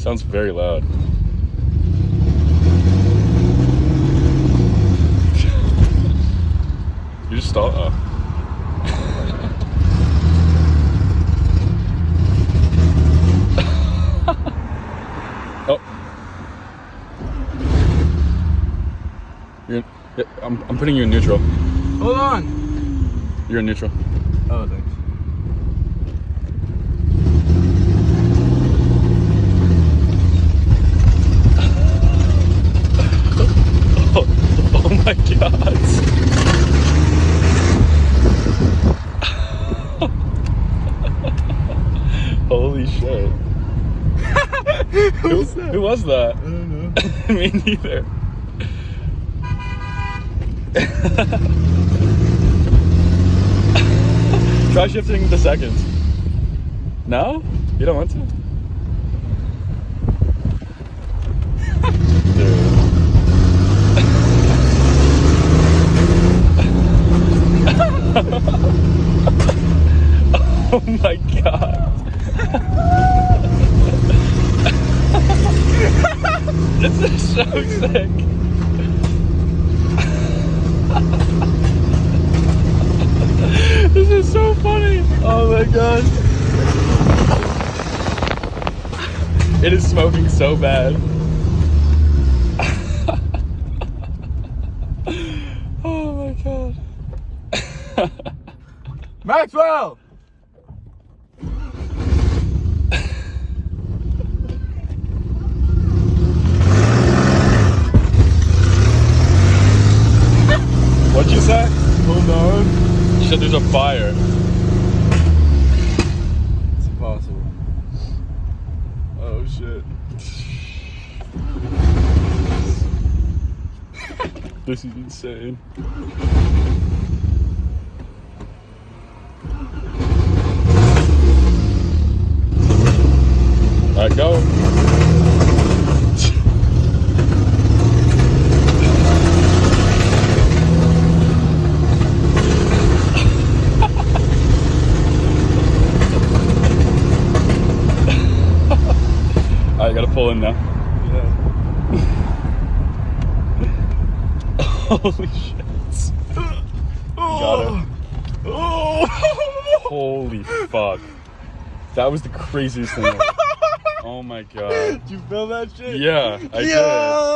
Sounds very loud. You just start off. Oh. I'm putting you in neutral. Hold on. You're in neutral. Oh, thanks. Oh my god. Holy shit. Who was that? I don't know. Me neither. Try shifting the seconds. No? You don't want to? Dude. Oh my god. This is so sick. This is so funny. Oh my god. It is smoking so bad. Oh my god. Maxwell! What'd you say? Hold on. You said there's a fire. It's impossible. Oh shit. This is insane. Alright, go. I gotta pull in now. Yeah. Holy shit. Got it. Holy fuck. That was the craziest thing ever. Oh my god. Did you feel that shit? Yeah, I did.